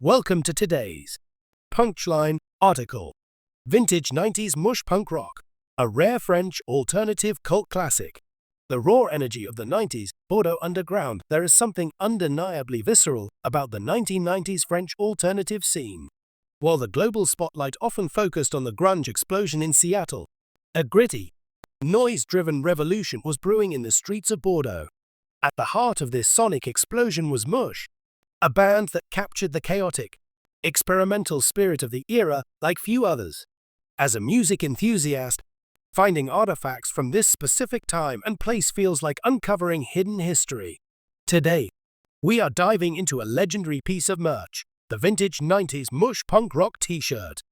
Welcome to today's Punchline article. Vintage 90s Mush Punk Rock, a rare French alternative cult classic. The raw energy of the 90s, Bordeaux Underground. There is something undeniably visceral about the 1990s French alternative scene. While the global spotlight often focused on the grunge explosion in Seattle, a gritty, noise-driven revolution was brewing in the streets of Bordeaux. At the heart of this sonic explosion was Mush, a band that captured the chaotic, experimental spirit of the era like few others. As a music enthusiast, finding artifacts from this specific time and place feels like uncovering hidden history. Today, we are diving into a legendary piece of merch, the vintage 90s Mush punk rock t-shirt.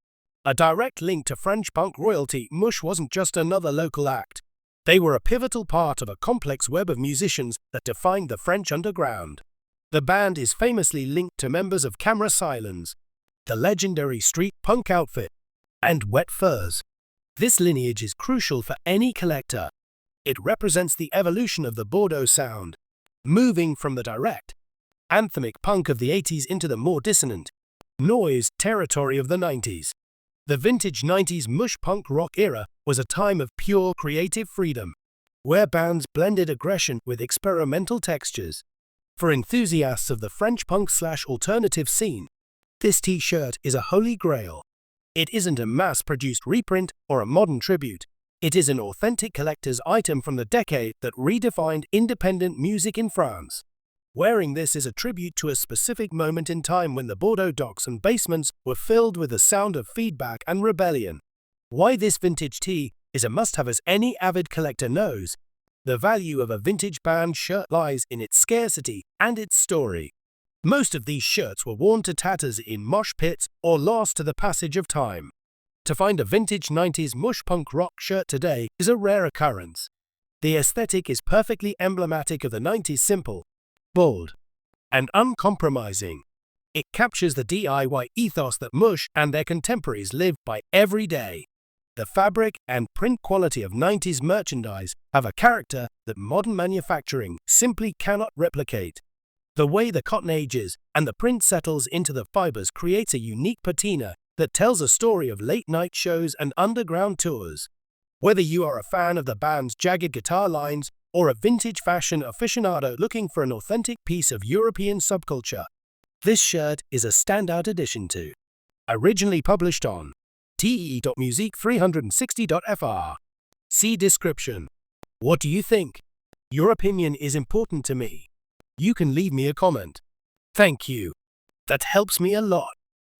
A direct link to French punk royalty, Mush wasn't just another local act. They were a pivotal part of a complex web of musicians that defined the French underground. The band is famously linked to members of Camera Silence, the legendary street punk outfit, and Wet Furs. This lineage is crucial for any collector. It represents the evolution of the Bordeaux sound, moving from the direct, anthemic punk of the 80s into the more dissonant, noise territory of the 90s. The vintage 90s Mush punk rock era was a time of pure creative freedom, where bands blended aggression with experimental textures. For enthusiasts of the French punk/alternative scene, this t-shirt is a holy grail. It isn't a mass-produced reprint or a modern tribute. It is an authentic collector's item from the decade that redefined independent music in France. Wearing this is a tribute to a specific moment in time when the Bordeaux docks and basements were filled with the sound of feedback and rebellion. Why this vintage tee is a must-have, as any avid collector knows. The value of a vintage band shirt lies in its scarcity and its story. Most of these shirts were worn to tatters in mosh pits or lost to the passage of time. To find a vintage 90s Mush punk rock shirt today is a rare occurrence. The aesthetic is perfectly emblematic of the 90s, simple, bold, and uncompromising. It captures the DIY ethos that Mush and their contemporaries live by every day. The fabric and print quality of 90s merchandise have a character that modern manufacturing simply cannot replicate. The way the cotton ages and the print settles into the fibers creates a unique patina that tells a story of late-night shows and underground tours. Whether you are a fan of the band's jagged guitar lines or a vintage fashion aficionado looking for an authentic piece of European subculture, this shirt is a standout addition to. Originally published on te.muzyka360.fr. See description. What do you think? Your opinion is important to me. You can leave me a comment. Thank you. That helps me a lot.